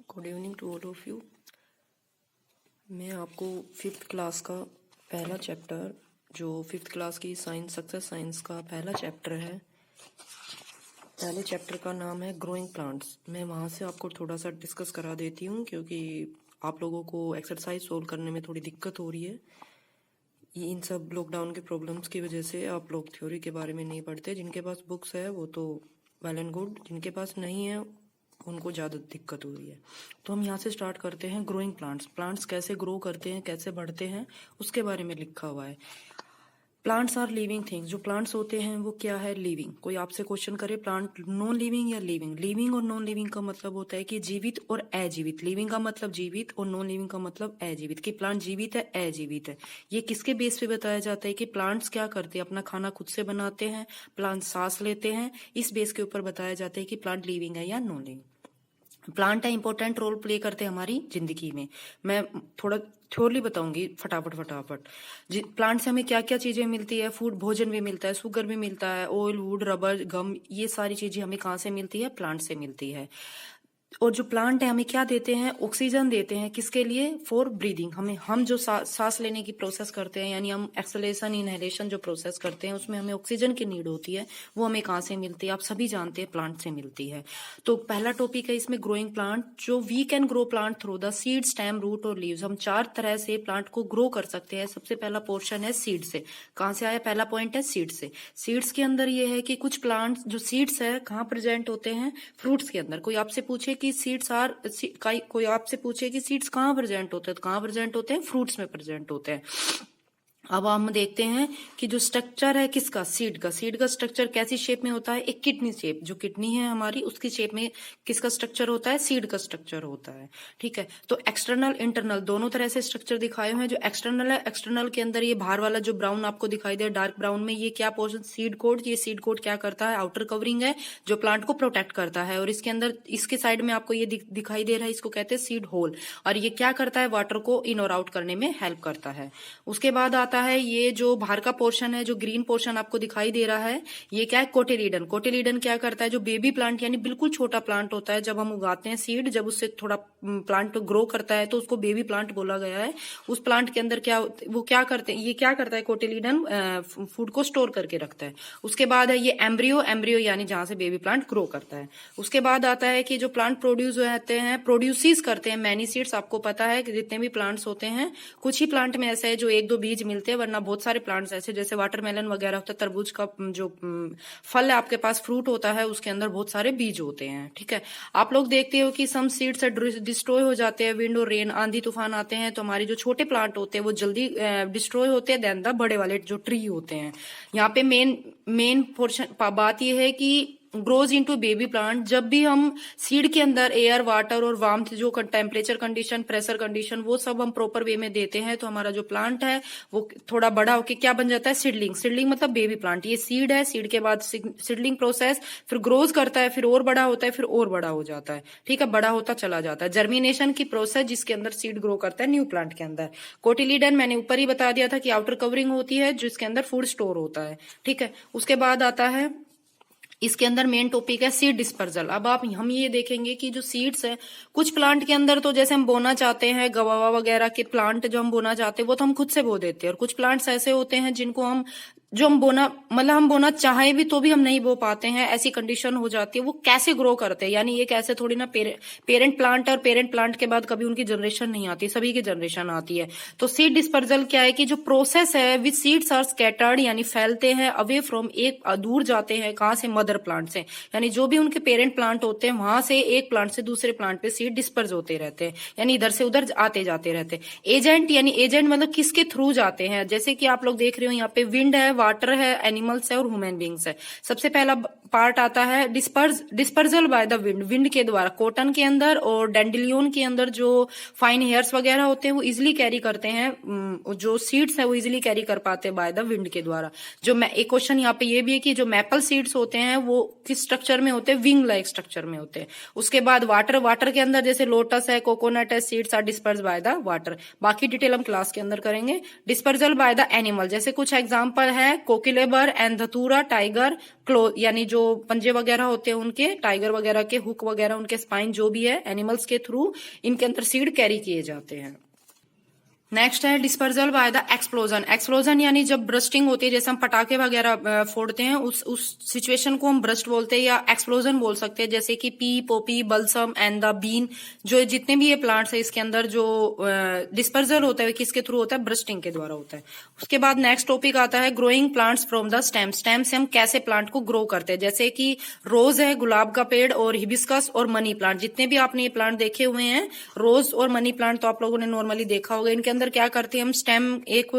Good evening to all of you. मैं आपको fifth class का पहला चैप्टर, जो फिफ्थ क्लास की साइंस सक्सेस साइंस का पहला चैप्टर है, पहले चैप्टर का नाम है ग्रोइंग प्लांट्स। मैं वहाँ से आपको थोड़ा सा डिस्कस करा देती हूँ, क्योंकि आप लोगों को एक्सरसाइज सोल्व करने में थोड़ी दिक्कत हो रही है। ये इन सब लॉकडाउन के प्रॉब्लम्स की वजह से आप लोग थ्योरी के बारे में नहीं पढ़ते। जिनके पास बुक्स है वो तो वेल एंड गुड, जिनके पास नहीं है उनको ज़्यादा दिक्कत हो रही है। तो हम यहाँ से स्टार्ट करते हैं। ग्रोइंग प्लांट्स, प्लांट्स कैसे ग्रो करते हैं, कैसे बढ़ते हैं, उसके बारे में लिखा हुआ है। Plants are living things. जो प्लांट्स होते हैं वो क्या है? लिविंग। कोई आपसे क्वेश्चन करे प्लांट नॉन लिविंग या लिविंग, लिविंग और नॉन लिविंग का मतलब होता है कि जीवित और अजीवित। लिविंग का मतलब जीवित और नॉन लिविंग का मतलब अजीवित, कि प्लांट जीवित है अजीवित है। ये किसके बेस पे बताया जाता है कि प्लांट्स क्या करते हैं? अपना खाना खुद से बनाते हैं, प्लांट सांस लेते हैं। इस बेस के ऊपर बताया जाता है कि प्लांट लिविंग है या नॉन लिविंग। प्लांट है इंपॉर्टेंट रोल प्ले करते हैं हमारी जिंदगी में। मैं थोड़ा थ्योरली बताऊंगी फटाफट। प्लांट से हमें क्या क्या चीजें मिलती है? फूड, भोजन भी मिलता है, शुगर भी मिलता है, ऑयल, वुड, रबर, गम, ये सारी चीजें हमें कहाँ से मिलती है? प्लांट से मिलती है। और जो प्लांट है हमें क्या देते हैं? ऑक्सीजन देते हैं। किसके लिए? For breathing. हम जो सांस लेने की प्रोसेस करते हैं, यानी हम एक्सलेशन इनहेलेशन जो प्रोसेस करते हैं, उसमें हमें ऑक्सीजन की नीड होती है। वो हमें कहाँ से मिलती है? आप सभी जानते हैं, प्लांट से मिलती है। तो पहला टॉपिक है इसमें ग्रोइंग प्लांट। जो we can grow plant through the seed, stem, root और लीव्स। हम 4 तरह से प्लांट को ग्रो कर सकते हैं। सबसे पहला पोर्शन है सीड से। कहाँ से आया? पहला पॉइंट है सीड से। सीड्स के अंदर ये है कि कुछ प्लांट्स जो सीड्स है कहाँ प्रेजेंट होते हैं? फ्रूट्स के अंदर। कोई आपसे पूछे कि सीड्स आर, कोई आपसे पूछे कि सीड्स कहाँ प्रेजेंट होते हैं, तो कहाँ प्रेजेंट होते हैं? फ्रूट्स में प्रेजेंट होते हैं। अब हम देखते हैं कि जो स्ट्रक्चर है किसका? सीड का। सीड का स्ट्रक्चर कैसी शेप में होता है? एक किडनी शेप। जो किडनी है हमारी, उसकी शेप में किसका स्ट्रक्चर होता है? सीड का स्ट्रक्चर होता है। ठीक है। तो एक्सटर्नल इंटरनल दोनों तरह से स्ट्रक्चर दिखाए हुए हैं। जो एक्सटर्नल है, एक्सटर्नल के अंदर ये बाहर वाला जो ब्राउन आपको दिखाई दे, डार्क ब्राउन में, ये क्या पोर्शन? Seed coat. ये सीड कोट क्या करता है? आउटर कवरिंग है जो प्लांट को प्रोटेक्ट करता है। और इसके अंदर, इसके साइड में आपको ये दिखाई दे रहा है, इसको कहते हैं सीड होल। और ये क्या करता है? वाटर को इन और आउट करने में हेल्प करता है। उसके बाद आता है ये जो बाहर का पोर्शन है, जो ग्रीन पोर्शन आपको दिखाई दे रहा है, ये क्या है? कोटिलीडन। कोटिलीडन क्या करता है? जो बेबी प्लांट यानी बिल्कुल छोटा प्लांट होता है, जब हम उगाते हैं सीड, जब उससे थोड़ा प्लांट ग्रो करता है तो उसको बेबी प्लांट बोला गया है। उस प्लांट के अंदर क्या, वो क्या करते हैं? ये क्या करता है? कोटिलीडन फूड को स्टोर करके रखता है। उसके बाद है ये एम्ब्रियो। एम्ब्रियो यानी जहां से बेबी प्लांट ग्रो करता है। उसके बाद आता है कि जो प्लांट प्रोड्यूस होते हैं, प्रोड्यूसिस करते हैं मैनी सीड्स। आपको पता है कि जितने भी प्लांट्स होते हैं, कुछ ही प्लांट में ऐसा है जो 1-2 बीज मिलते हैं, वरना बहुत सारे प्लांट्स ऐसे, जैसे वाटरमेलन वगैरह होता है, तरबूज का जो फल है आपके पास, फ्रूट होता है, उसके अंदर बहुत सारे बीज होते हैं। ठीक है। आप लोग देखते हो कि सम सीड्स डिस्ट्रॉय हो जाते हैं। विंड और रेन, आंधी तूफान आते हैं तो हमारे जो छोटे प्लांट होते हैं वो जल्दी डिस्ट्रॉय होते हैं देन द बड़े वाले जो ट्री होते हैं। यहाँ पे मेन पोर्शन बात यह है कि ग्रोज इनटू बेबी प्लांट। जब भी हम सीड के अंदर एयर, वाटर और वार्मथ, जो टेम्परेचर कंडीशन, प्रेशर कंडीशन, वो सब हम प्रॉपर वे में देते हैं, तो हमारा जो प्लांट है वो थोड़ा बड़ा होके क्या बन जाता है? सीडलिंग। सीडलिंग मतलब बेबी प्लांट। ये सीड है, सीड के बाद सीडलिंग प्रोसेस, फिर ग्रोज करता है, फिर और बड़ा होता है, फिर और बड़ा हो जाता है। ठीक है, बड़ा होता चला जाता है। जर्मिनेशन की प्रोसेस, जिसके अंदर सीड ग्रो करता है न्यू प्लांट के अंदर। कोटिलीडन मैंने ऊपर ही बता दिया था कि आउटर कवरिंग होती है, जिसके अंदर फूड स्टोर होता है। ठीक है। उसके बाद आता है, इसके अंदर मेन टॉपिक है सीड डिस्पर्जल। अब हम ये देखेंगे कि जो सीड्स है, कुछ प्लांट के अंदर तो जैसे हम बोना चाहते हैं, गवावा वगैरह के प्लांट जो हम बोना चाहते हैं वो तो हम खुद से बो देते हैं। और कुछ प्लांट्स ऐसे होते हैं जिनको हम बोना चाहे भी तो भी हम नहीं बो पाते हैं, ऐसी कंडीशन हो जाती है। वो कैसे ग्रो करते हैं? यानी ये कैसे, थोड़ी ना पेरेंट प्लांट, और पेरेंट प्लांट के बाद कभी उनकी जनरेशन नहीं आती, सभी की जनरेशन आती है। तो सीड डिस्पर्जल क्या है कि जो प्रोसेस है विच सीड्स आर स्कैटर्ड, यानी फैलते हैं, अवे फ्रॉम, एक दूर जाते हैं कहां से? मदर प्लांट से। यानी जो भी उनके पेरेंट प्लांट होते हैं, वहां से एक प्लांट से दूसरे प्लांट पे सीड डिस्पर्ज होते रहते हैं, यानी इधर से उधर आते जाते रहते हैं। एजेंट, यानी एजेंट मतलब किसके थ्रू जाते हैं? जैसे कि आप लोग देख रहे हो यहाँ पे विंड है, वाटर है, एनिमल्स है और ह्यूमन बींग्स है। सबसे पहला पार्ट आता है dispersal by the wind. Wind के द्वारा कॉटन के अंदर और डेंडिलियन के अंदर जो फाइन हेयर्स वगैरह होते हैं वो इजिली कैरी करते हैं, जो सीड्स है वो इजिली कैरी कर पाते हैं बाय द विंड के द्वारा। जो एक क्वेश्चन यहाँ पे ये भी है कि जो मैपल सीड्स होते हैं वो किस स्ट्रक्चर में होते हैं? विंग लाइक स्ट्रक्चर में होते हैं। उसके बाद वाटर के अंदर जैसे लोटस है, कोकोनट है, seeds are disperse by the water. बाकी डिटेल हम क्लास के अंदर करेंगे। डिस्पर्जल बाय द एनिमल, जैसे कुछ एग्जांपल है है कोकिलेबर एंड धतूरा टाइगर क्लो, यानी जो पंजे वगैरह होते हैं उनके, टाइगर वगैरह के हुक वगैरह, उनके स्पाइन जो भी है एनिमल्स के थ्रू इनके अंदर सीड कैरी किए जाते हैं। नेक्स्ट है dispersal by the explosion. Explosion यानी जब ब्रस्टिंग होती है, जैसे हम पटाखे वगैरह फोड़ते हैं, उस सिचुएशन को हम ब्रस्ट बोलते हैं या एक्सप्लोजन बोल सकते हैं। जैसे कि pea, poppy, balsam and the bean, जो जितने भी ये प्लांट्स है इसके अंदर जो डिस्पर्जल होता है किसके थ्रू होता है, ब्रस्टिंग के द्वारा होता है। उसके बाद नेक्स्ट टॉपिक आता है growing plants from the stem. Stem से हम कैसे प्लांट को ग्रो करते हैं, जैसे कि रोज है, गुलाब का पेड़, और हिबिस्कस और मनी प्लांट। जितने भी आपने ये प्लांट देखे हुए हैं, रोज और मनी प्लांट तो आप लोगों ने नॉर्मली देखा होगा। इनके अंदर क्या करते हैं हम, स्टेम एक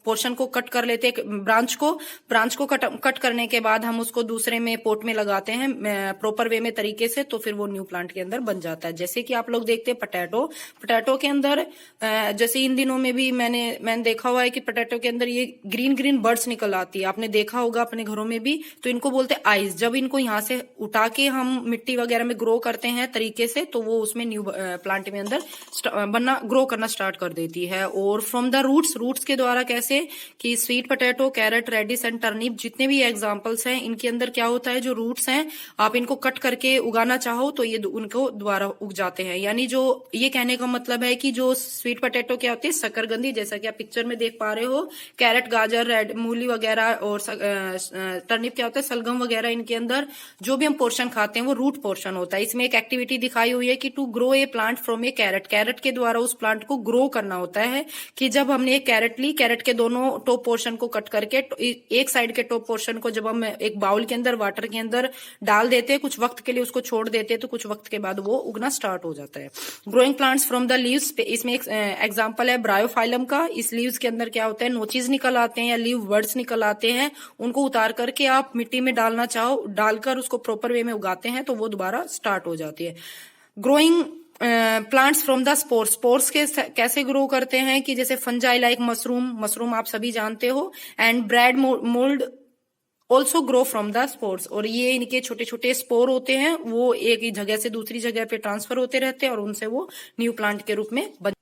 पोर्शन को कट कर लेते हैं, ब्रांच को कट करने के बाद हम उसको दूसरे में पोट में लगाते हैं प्रॉपर वे में तरीके से, तो फिर वो न्यू प्लांट के अंदर बन जाता है। जैसे कि आप लोग देखते हैं पोटैटो के अंदर, जैसे इन दिनों में भी मैंने देखा हुआ है कि पोटैटो के अंदर ये ग्रीन ग्रीन बर्ड्स निकल आती है, आपने देखा होगा अपने घरों में भी, तो इनको बोलते हैं आइज। जब इनको यहाँ से उठा के हम मिट्टी वगैरह में ग्रो करते हैं तरीके से, तो वो उसमें न्यू प्लांट में अंदर ग्रो करना स्टार्ट कर देती है। और फ्रॉम द रूट्स के द्वारा कैसे कि sweet potato, carrot, radish and turnip, जितने भी एग्जांपल्स हैं, इनके अंदर क्या होता है, जो रूट्स हैं आप इनको कट करके उगाना चाहो तो ये उनको द्वारा उग जाते हैं। यानी जो ये कहने का मतलब है कि जो स्वीट पोटैटो क्या होती है, शकरकंदी, जैसा कि आप पिक्चर में देख पा रहे हो, कैरेट, गाजर, रेड मूली वगैरह, और टर्निप क्या होता है, सलगम वगैरह, इनके अंदर जो भी हम पोर्शन खाते हैं वो रूट पोर्शन होता है। इसमें एक एक्टिविटी दिखाई हुई है कि to grow a plant from a carrot के द्वारा उस प्लांट को ग्रो करना होता है। कि जब हमने एक कैरेट ली, कैरेट के दोनों टॉप पोर्शन को कट करके, एक साइड के टॉप पोर्शन को जब हम एक बाउल के अंदर वाटर के अंदर डाल देते हैं, कुछ वक्त के लिए उसको छोड़ देते हैं, तो कुछ वक्त के बाद वो उगना स्टार्ट हो जाता है। Growing plants from the leaves, इसमें एक एग्जांपल है ब्रायोफाइलम का। इस लीव्स के अंदर क्या होता है, नोचीज निकल आते हैं या लीव वर्ड्स निकल आते हैं, उनको उतार करके आप मिट्टी में डालना चाहो, डालकर उसको प्रॉपर वे में उगाते हैं तो वो दोबारा स्टार्ट हो जाती है। Growing plants from the spores के कैसे ग्रो करते हैं कि जैसे फंजाई लाइक मशरूम आप सभी जानते हो, and bread mould also grow from the spores. और ये इनके छोटे छोटे स्पोर होते हैं, वो एक ही जगह से दूसरी जगह पे ट्रांसफर होते रहते हैं और उनसे वो न्यू प्लांट के रूप में बन।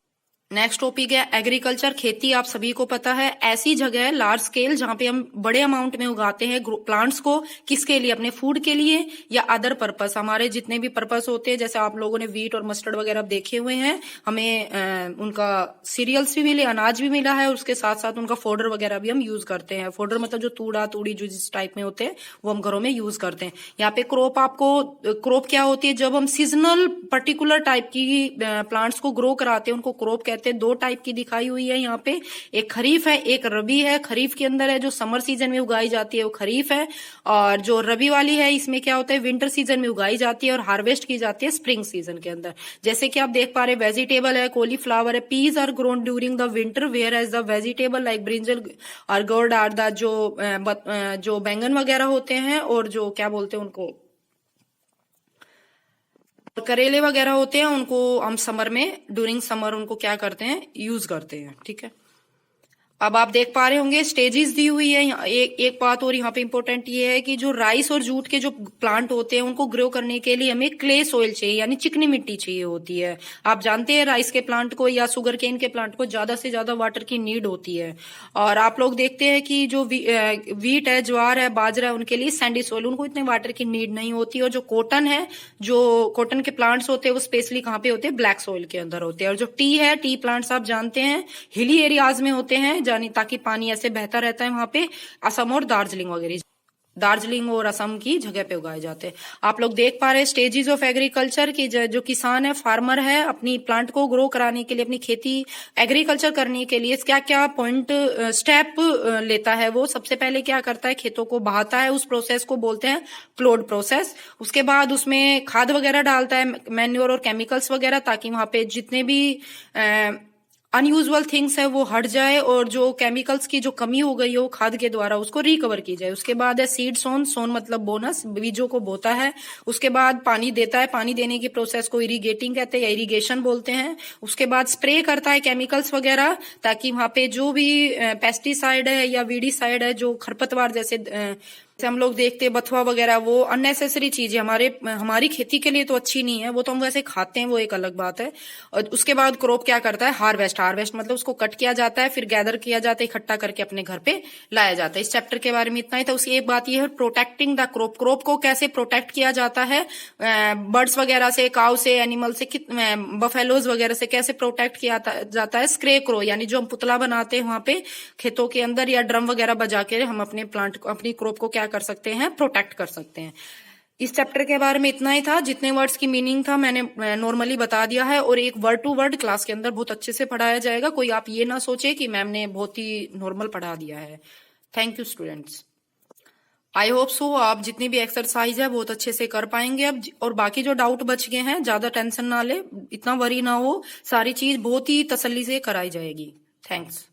नेक्स्ट टॉपिक है एग्रीकल्चर, खेती। आप सभी को पता है ऐसी जगह है लार्ज स्केल जहां पे हम बड़े अमाउंट में उगाते हैं प्लांट्स को, किसके लिए, अपने फूड के लिए या अदर पर्पस, हमारे जितने भी पर्पस होते हैं। जैसे आप लोगों ने वीट और मस्टर्ड वगैरह देखे हुए हैं, हमें उनका सीरियल्स भी मिले, अनाज भी मिला है, उसके साथ साथ उनका फोडर वगैरह भी हम यूज करते हैं। फोडर मतलब जो तूड़ी जो जिस टाइप में होते हैं वो हम घरों में यूज करते हैं। यहाँ पे क्रॉप क्या होती है, जब हम सीजनल पर्टिकुलर टाइप की प्लांट्स को ग्रो कराते हैं उनको क्रॉप कहते हैं। दो टाइप की दिखाई हुई है यहाँ पे, एक खरीफ है, एक रबी है। खरीफ के अंदर है जो समर सीजन में उगाई जाती है वो खरीफ है, और जो रबी वाली है इसमें क्या होता है, विंटर सीजन में उगाई जाती है और हार्वेस्ट की जाती है स्प्रिंग सीजन के अंदर। जैसे कि आप देख पा रहे हैं वेजिटेबल है, कॉलीफ्लावर है, peas are grown during the winter, where as the vegetable like brinjal और गोर्ड आर द जो बैंगन वगैरह होते हैं, और जो क्या बोलते हैं उनको, करेले वगैरह होते हैं, उनको हम समर में, ड्यूरिंग समर उनको क्या करते हैं, यूज करते हैं। ठीक है, अब आप देख पा रहे होंगे स्टेजेस दी हुई है। एक बात और यहाँ पे इंपॉर्टेंट ये है कि जो राइस और जूट के जो प्लांट होते हैं उनको ग्रो करने के लिए हमें क्ले सोइल चाहिए, यानी चिकनी मिट्टी चाहिए होती है। आप जानते हैं राइस के प्लांट को या शुगर केन के प्लांट को ज्यादा से ज्यादा वाटर की नीड होती है। और आप लोग देखते हैं कि जो वीट है, ज्वार है, बाजरा है, उनके लिए सैंडी सोइल, उनको इतने वाटर की नीड नहीं होती। और जो कॉटन है, जो कॉटन के प्लांट्स होते हैं वो स्पेशली कहाँ पे होते हैं, ब्लैक सोइल के अंदर होते हैं। और जो टी है, टी प्लांट्स आप जानते हैं हिली एरियाज में होते हैं, जानी ताकि पानी ऐसे बहता रहता है वहां पे। असम और दार्जिलिंग और असम की जगह पे उगाए जाते हैं। आप लोग देख पा रहे हैं स्टेजेस ऑफ एग्रीकल्चर की, जो किसान है, फार्मर है, अपनी प्लांट को ग्रो कराने के लिए, अपनी खेती एग्रीकल्चर करने के लिए क्या क्या पॉइंट स्टेप लेता है। वो सबसे पहले क्या करता है, खेतों को बहाता है, उस प्रोसेस को बोलते हैं प्लॉड प्रोसेस। उसके बाद उसमें खाद वगैरह डालता है, मैन्योर और केमिकल्स वगैरह, ताकि वहां पे जितने भी अनयूजुअल थिंग्स है वो हट जाए और जो केमिकल्स की जो कमी हो गई हो खाद के द्वारा उसको रिकवर की जाए। उसके बाद है सीड सोन मतलब बोनस, बीजों को बोता है। उसके बाद पानी देता है, पानी देने की प्रोसेस को इरिगेटिंग कहते हैं या इरिगेशन बोलते हैं। उसके बाद स्प्रे करता है केमिकल्स वगैरह, ताकि वहां पे जो भी पेस्टिसाइड है या वीडिसाइड है, जो खरपतवार जैसे जैसे हम लोग देखते हैं बथुआ वगैरह, वो अननेसेसरी चीज है, हमारी खेती के लिए तो अच्छी नहीं है, वो तो हम वैसे खाते हैं, वो एक अलग बात है। और उसके बाद क्रॉप क्या करता है, हार्वेस्ट मतलब उसको कट किया जाता है, फिर गैदर किया जाता है, इकट्ठा करके अपने घर पे लाया जाता है। इस चैप्टर के बारे में इतना ही था। उसकी एक बात ये है, प्रोटेक्टिंग द क्रॉप को कैसे प्रोटेक्ट किया जाता है, बर्ड्स वगैरह से, काउ से, एनिमल से, बफेलोज वगैरह से कैसे प्रोटेक्ट किया जाता है। स्क्रे क्रो यानी जो हम पुतला बनाते हैं वहां पे खेतों के अंदर, या ड्रम वगैरह बजा के हम अपने प्लांट को, अपनी क्रॉप को क्या कर सकते हैं, प्रोटेक्ट कर सकते हैं। इस चैप्टर के बारे में इतना ही था। जितने वर्ड्स की मीनिंग था मैंने नॉर्मली बता दिया है, और एक वर्ड टू वर्ड क्लास के अंदर बहुत अच्छे से पढ़ाया जाएगा। कोई आप ये ना सोचे कि मैम ने बहुत ही नॉर्मल पढ़ा दिया है। Thank you students. I hope so आप जितनी भी एक्सरसाइज है बहुत अच्छे से कर पाएंगे अब। और बाकी जो डाउट बच गए हैं, ज्यादा टेंशन ना ले, इतना वरी ना हो, सारी चीज बहुत ही तसल्ली से कराई जाएगी। थैंक्स।